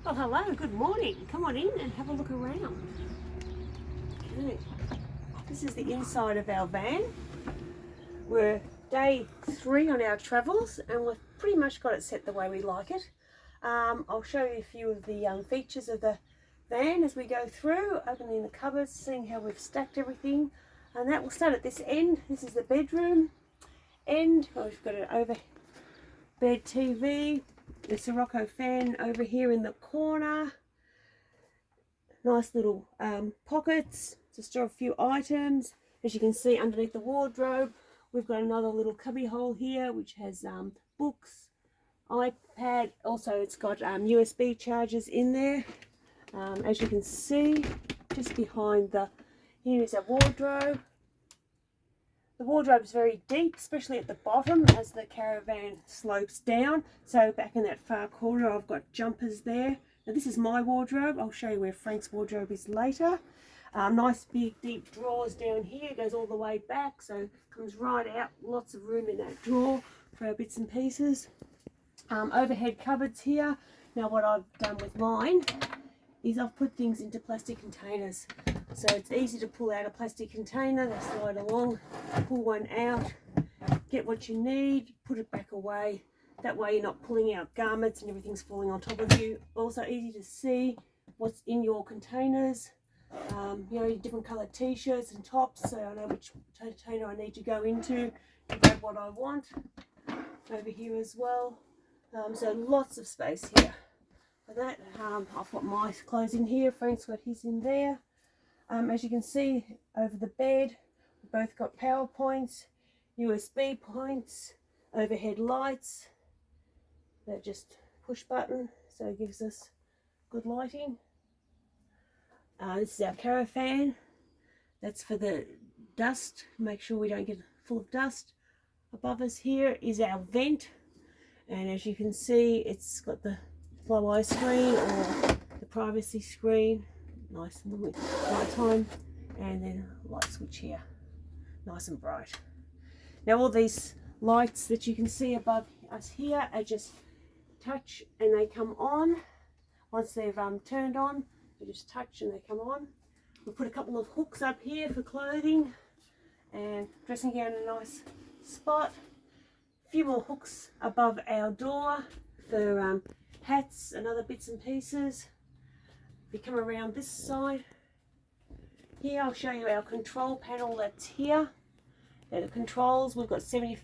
Well, hello, good morning. Come on in and have a look around. Okay, this is the inside of our van. We're day 3 on our travels and we've pretty much got it set the way we like it. I'll show you a few of the features of the van as we go through, opening the cupboards, seeing how we've stacked everything. And that will start at this end. This is the bedroom end. We've got an overbed TV. The Sirocco fan over here in the corner. Nice little pockets to store a few items. As you can see underneath the wardrobe, we've got another little cubby hole here which has books, iPad. Also it's got USB chargers in there. As you can see, just behind here is a wardrobe. The wardrobe is very deep, especially at the bottom as the caravan slopes down. So back in that far corner I've got jumpers there. Now this is my wardrobe. I'll show you where Frank's wardrobe is later. Nice big deep drawers down here, goes all the way back, so comes right out. Lots of room in that drawer for our bits and pieces. Overhead cupboards here. Now what I've done with mine is I've put things into plastic containers. So it's easy to pull out a plastic container, they slide along, pull one out, get what you need, put it back away. That way you're not pulling out garments and everything's falling on top of you. Also easy to see what's in your containers. You know, different coloured t-shirts and tops, so I know which container I need to go into to grab what I want. Over here as well. So lots of space here. For that, I've got my clothes in here, Frank's got his in there. As you can see over the bed, we've both got power points, USB points, overhead lights. They're just push button, so it gives us good lighting. This is our caravan. That's for the dust, make sure we don't get full of dust. Above us here is our vent, and as you can see it's got the fly screen or the privacy screen. Nice and night time, and then light switch here, nice and bright. Now all these lights that you can see above us here are just touch and they come on. Once they've turned on, they just touch and they come on. We'll put a couple of hooks up here for clothing and dressing gown in a nice spot. A few more hooks above our door for hats and other bits and pieces. If you come around this side here, I'll show you our control panel that's here. Now the controls, we've got 75%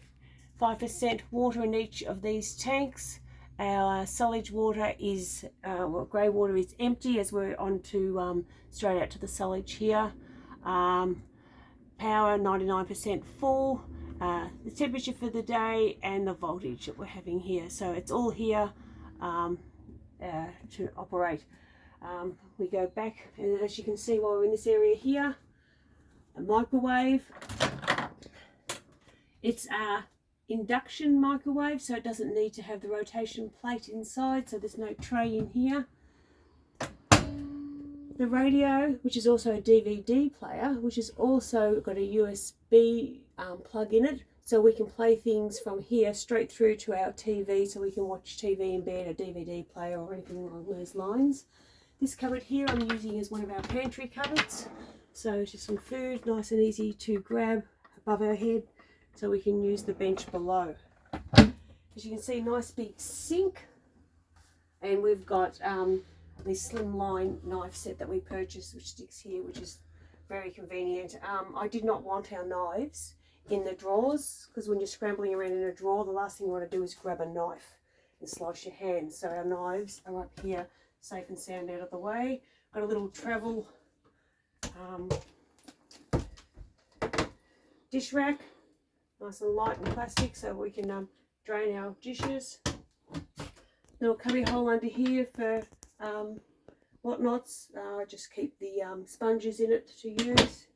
water in each of these tanks. Our solid water is, grey water is empty as we're on to straight out to the solid here. Power 99% full. The temperature for the day and the voltage that we're having here. So it's all here to operate. We go back, and as you can see while we're in this area here, a microwave. It's a induction microwave, so it doesn't need to have the rotation plate inside, so there's no tray in here. The radio, which is also a DVD player, which has also got a USB plug in it, so we can play things from here straight through to our TV, so we can watch TV in bed, a DVD player or anything along those lines. This cupboard here I'm using as one of our pantry cupboards, so it's just some food, nice and easy to grab above our head, so we can use the bench below. As you can see, nice big sink, and we've got this slimline knife set that we purchased which sticks here, which is very convenient. I did not want our knives in the drawers, because when you're scrambling around in a drawer, the last thing you want to do is grab a knife and slice your hand. So our knives are up here, safe and sound out of the way. Got a little travel dish rack, nice and light and plastic, so we can drain our dishes. Little cubby hole under here for whatnots. Just keep the sponges in it to use.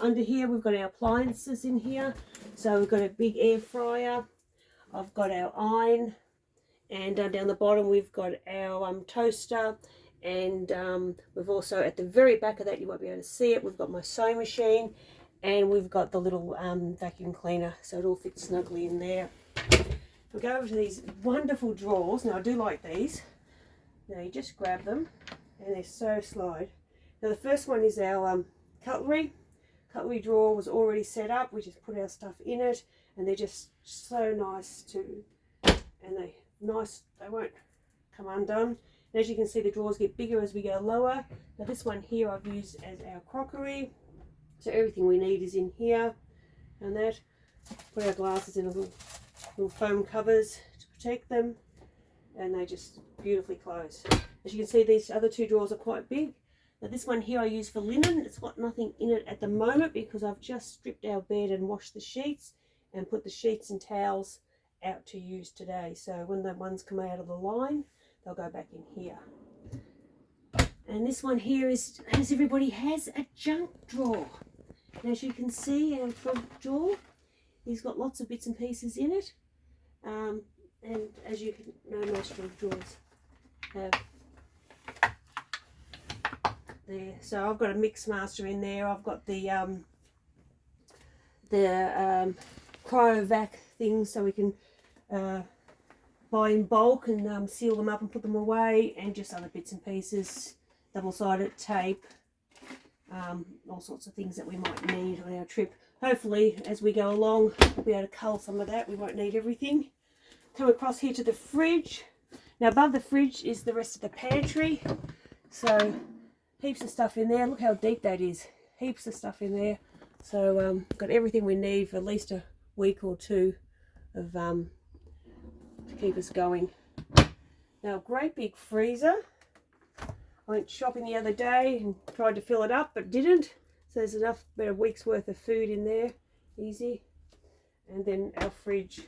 Under here we've got our appliances in here, so we've got a big air fryer, I've got our iron, and down the bottom we've got our toaster, and we've also, at the very back of that, you won't be able to see it, we've got my sewing machine, and we've got the little vacuum cleaner, so it all fits snugly in there. We'll go over to these wonderful drawers. Now I do like these. Now you just grab them and they're so slide. Now the first one is our cutlery. Cutlery drawer was already set up. We just put our stuff in it and they're just so nice to, and they won't come undone. And as you can see, the drawers get bigger as we go lower. Now this one here I've used as our crockery. So everything we need is in here, and that. Put our glasses in little foam covers to protect them, and they just beautifully close. As you can see, these other two drawers are quite big. Now this one here I use for linen. It's got nothing in it at the moment because I've just stripped our bed and washed the sheets and put the sheets and towels out to use today. So when the ones come out of the line, they'll go back in here. And this one here is, as everybody has, a junk drawer. And as you can see, our front drawer, he's got lots of bits and pieces in it. And as you can know, most junk drawers have there. So I've got a mix master in there. I've got the cryovac things so we can buy in bulk and seal them up and put them away, and just other bits and pieces, double-sided tape, all sorts of things that we might need on our trip. Hopefully as we go along we'll be able to cull some of that. We won't need everything. Come across here to the fridge. Now above the fridge is the rest of the pantry, so heaps of stuff in there. Look how deep that is. Heaps of stuff in there. So got everything we need for at least a week or two of to keep us going. Now, great big freezer. I went shopping the other day and tried to fill it up but didn't. So there's enough, about a week's worth of food in there, easy. And then our fridge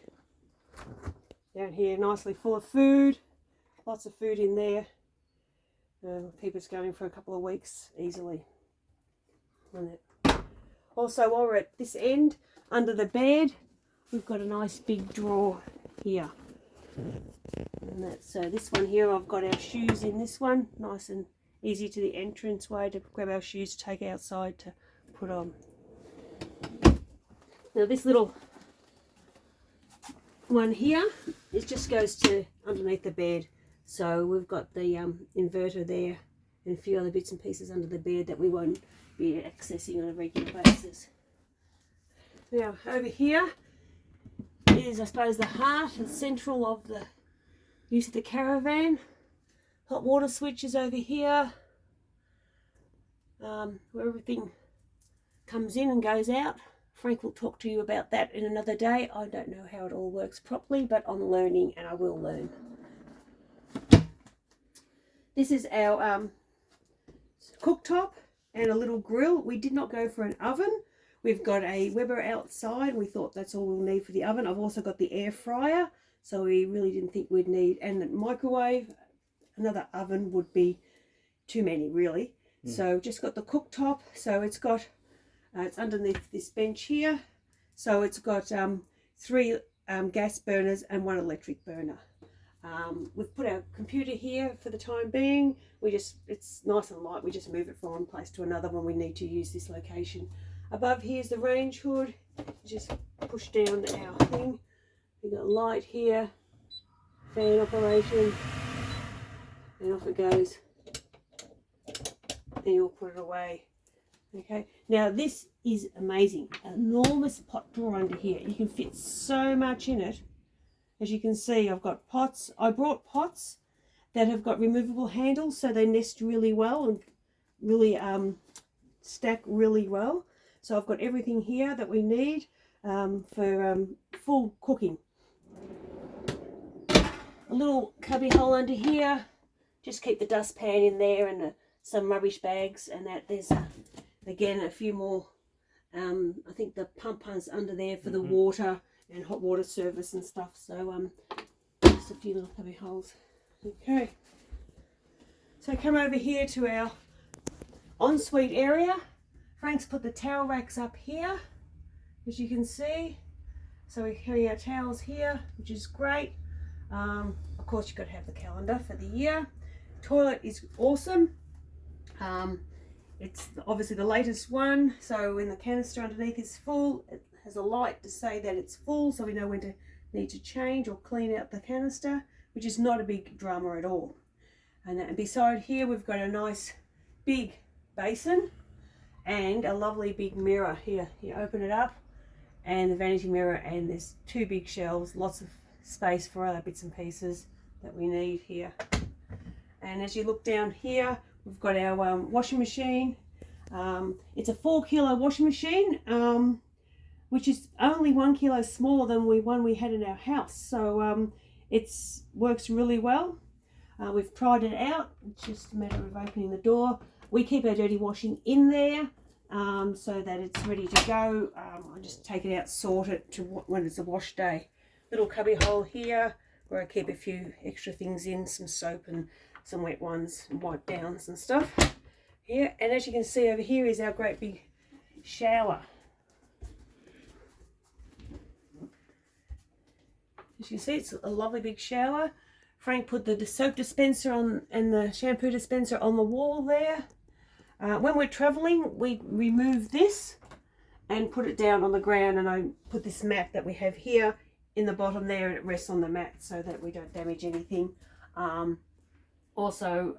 down here, nicely full of food. Lots of food in there. Will keep us going for a couple of weeks easily. Also, while we're at this end, under the bed, we've got a nice big drawer here. And that's, so this one here, I've got our shoes in this one, nice and easy to the entrance way to grab our shoes to take outside to put on. Now this little one here, it just goes to underneath the bed. So we've got the inverter there and a few other bits and pieces under the bed that we won't be accessing on a regular basis. Now over here is, I suppose, the heart and central of the use of the caravan. Hot water switch is over here, where everything comes in and goes out. Frank will talk to you about that in another day. I don't know how it all works properly, but I'm learning and I will learn. This is our cooktop and a little grill. We did not go for an oven. We've got a Weber outside. We thought that's all we'll need for the oven. I've also got the air fryer, so we really didn't think we'd need, and the microwave. Another oven would be too many, really. So just got the cooktop. So it's got, it's underneath this bench here. So it's got 3 gas burners and 1 electric burner. We've put our computer here for the time being. It's nice and light. We just move it from one place to another when we need to use this location. Above here is the range hood. Just push down our thing. We've got light here, fan operation, and off it goes. And you'll put it away. Okay, now this is amazing. An enormous pot drawer under here. You can fit so much in it. As you can see, I've got pots. I brought pots that have got removable handles, so they nest really well and really stack really well. So I've got everything here that we need for full cooking. A little cubby hole under here. Just keep the dustpan in there and some rubbish bags, and that there's again a few more. I think the pump is under there for the water and hot water service and stuff. So just a few little cubby holes. Okay. So come over here to our ensuite area. Frank's put the towel racks up here, as you can see. So we carry our towels here, which is great. Of course, you've got to have the calendar for the year. Toilet is awesome. It's obviously the latest one, so when the canister underneath is full, it has a light to say that it's full, so we know when to need to change or clean out the canister, which is not a big drama at all. And beside here we've got a nice big basin and a lovely big mirror here. You open it up and the vanity mirror, and there's two big shelves, lots of space for other bits and pieces that we need here. And as you look down here, we've got our washing machine. It's a 4 kilo washing machine, which is only 1 kilo smaller than one we had in our house. So it works really well. We've tried it out. It's just a matter of opening the door. We keep our dirty washing in there so that it's ready to go. I just take it out, sort it to when it's a wash day. Little cubby hole here where I keep a few extra things in, some soap and some wet ones and wipe downs and stuff. Here, and as you can see over here is our great big shower. As you can see, it's a lovely big shower. Frank put the soap dispenser on and the shampoo dispenser on the wall there. When we're traveling, we remove this and put it down on the ground, and I put this mat that we have here in the bottom there, and it rests on the mat so that we don't damage anything. Also,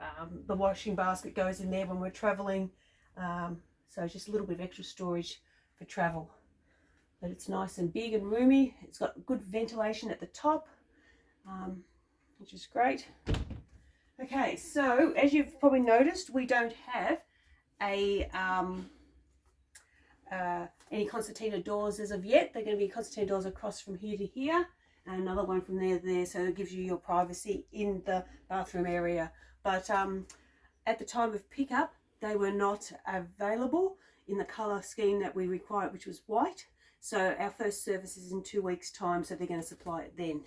the washing basket goes in there when we're traveling, so it's just a little bit of extra storage for travel. But it's nice and big and roomy. It's got good ventilation at the top, which is great. Okay, so as you've probably noticed, we don't have any concertina doors as of yet. They're going to be concertina doors across from here to here, and another one from there to there, so it gives you your privacy in the bathroom area. But at the time of pickup, they were not available in the colour scheme that we required, which was white. So our first service is in 2 weeks' time, so they're going to supply it then.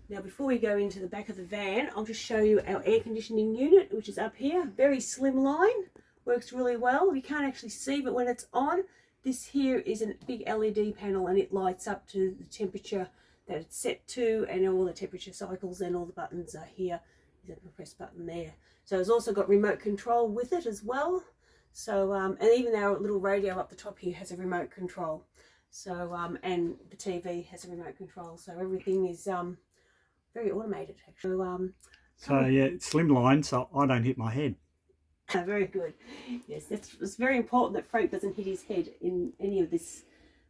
Now, before we go into the back of the van, I'll just show you our air conditioning unit, which is up here. Very slim line, works really well. You can't actually see, but when it's on, this here is a big LED panel, and it lights up to the temperature that it's set to, and all the temperature cycles and all the buttons are here. There's a press button there. So it's also got remote control with it as well. So, and even our little radio up the top here has a remote control. So, and the TV has a remote control. So everything is very automated, actually. So yeah, it's slimline, so I don't hit my head. Very good. Yes, it's very important that Frank doesn't hit his head in any of this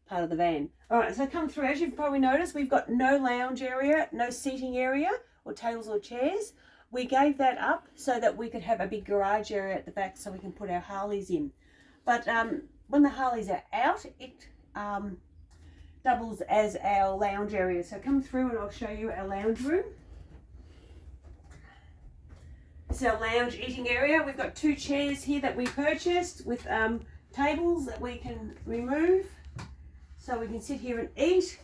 part of the van. All right, so come through. As you've probably noticed, we've got no lounge area, no seating area or tables or chairs. We gave that up so that we could have a big garage area at the back so we can put our Harleys in. But when the Harleys are out, it doubles as our lounge area. So come through and I'll show you our lounge room. This is our lounge eating area. We've got 2 chairs here that we purchased with tables that we can remove. So we can sit here and eat.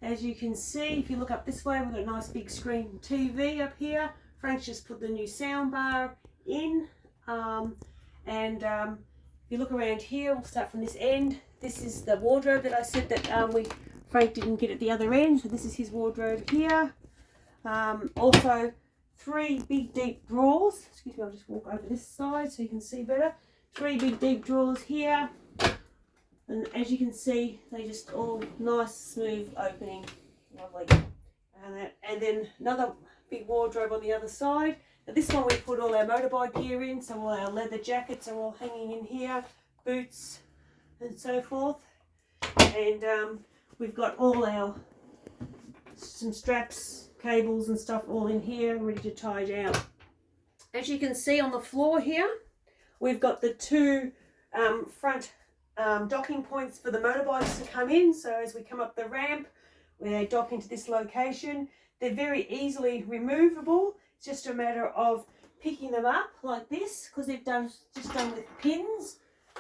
As you can see, if you look up this way, we've got a nice big screen TV up here. Frank's just put the new sound bar in. If you look around here, we'll start from this end. This is the wardrobe that I said that Frank didn't get at the other end. So this is his wardrobe here. Also, 3 big deep drawers. Excuse me, I'll just walk over this side so you can see better. 3 big deep drawers here. And as you can see, they just all nice, smooth opening. Lovely. And then another big wardrobe on the other side. Now this one we put all our motorbike gear in, so all our leather jackets are all hanging in here, boots and so forth. And we've got all our some straps, cables and stuff all in here, ready to tie down. As you can see on the floor here, we've got the 2 front docking points for the motorbikes to come in. So as we come up the ramp, where they dock into this location, they're very easily removable. It's just a matter of picking them up like this, because they've just done with pins,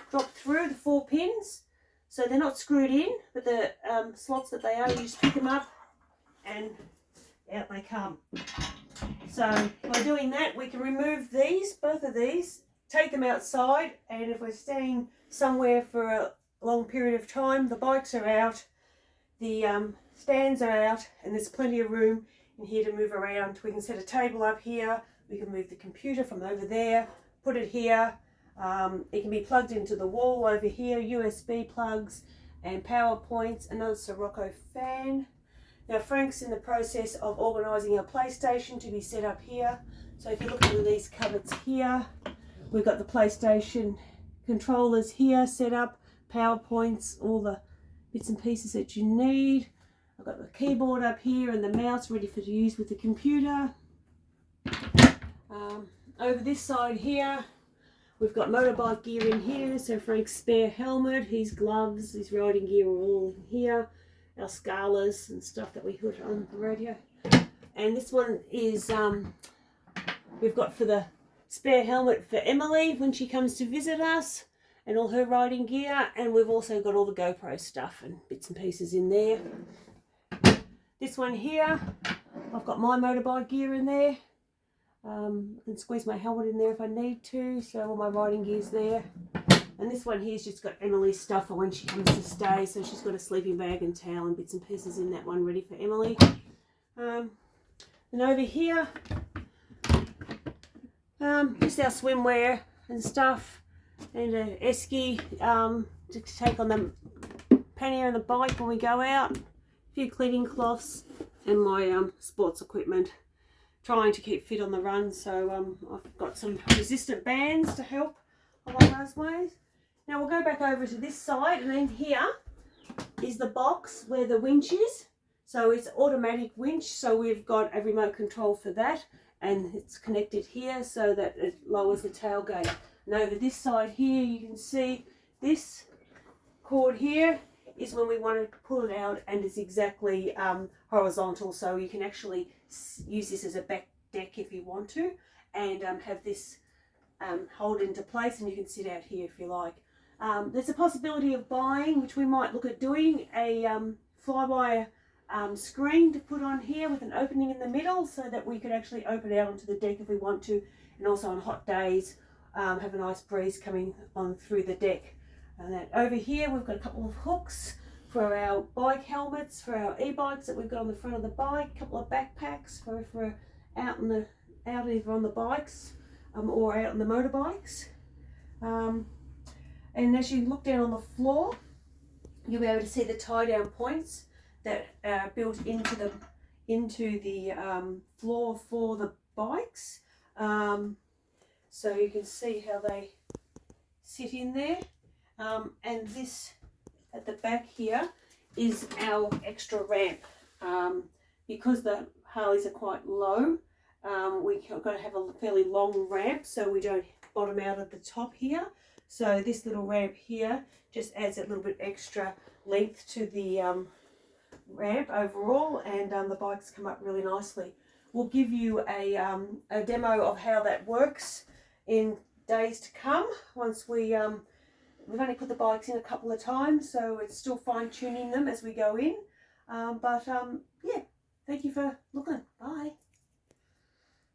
dropped through the 4 pins. So they're not screwed in, but the slots that they are, you just pick them up and out they come. So by doing that, we can remove these, both of these, take them outside, and if we're staying somewhere for a long period of time, the bikes are out, the stands are out, and there's plenty of room in here to move around. We can set a table up here, we can move the computer from over there, put it here. It can be plugged into the wall over here, USB plugs and power points, another Sirocco fan. Now Frank's in the process of organising our PlayStation to be set up here. So if you look at these cupboards here, we've got the PlayStation controllers here set up, PowerPoints, all the bits and pieces that you need. I've got the keyboard up here and the mouse ready for use with the computer. Over this side here, we've got motorbike gear in here. So Frank's spare helmet, his gloves, his riding gear are all in here. Our scalas and stuff that we put on the radio. And this one is, we've got for the spare helmet for Emily when she comes to visit us, and all her riding gear. And we've also got all the GoPro stuff and bits and pieces in there. This one here, I've got my motorbike gear in there. I can squeeze my helmet in there if I need to, so all my riding gear's there. And this one here's just got Emily's stuff for when she comes to stay, so she's got a sleeping bag and towel and bits and pieces in that one ready for Emily. And over here, just our swimwear and stuff, and an esky to take on the pannier and the bike when we go out, a few cleaning cloths, and my sports equipment. Trying to keep fit on the run, so I've got some resistant bands to help along those ways. Now we'll go back over to this side, and then here is the box where the winch is. So it's automatic winch, so we've got a remote control for that, and it's connected here so that it lowers the tailgate. And over this side here, you can see this cord here is when we want to pull it out, and it's exactly horizontal, so you can actually use this as a back deck if you want to, and have this hold into place, and you can sit out here if you like. There's a possibility of buying, which we might look at doing, a fly-wire screen to put on here with an opening in the middle, so that we could actually open out onto the deck if we want to, and also on hot days have a nice breeze coming on through the deck. And then over here we've got a couple of hooks for our bike helmets, for our e-bikes that we've got on the front of the bike, a couple of backpacks for out either on the bikes or out on the motorbikes. And as you look down on the floor, you'll be able to see the tie-down points that are built into the floor for the bikes. So you can see how they sit in there. And this at the back here is our extra ramp. Because the Harleys are quite low, we've got to have a fairly long ramp so we don't bottom out at the top here. So this little ramp here just adds a little bit extra length to the ramp overall, and the bikes come up really nicely. We'll give you a demo of how that works in days to come once we've only put the bikes in a couple of times, so it's still fine-tuning them as we go in. Yeah, thank you for looking. Bye.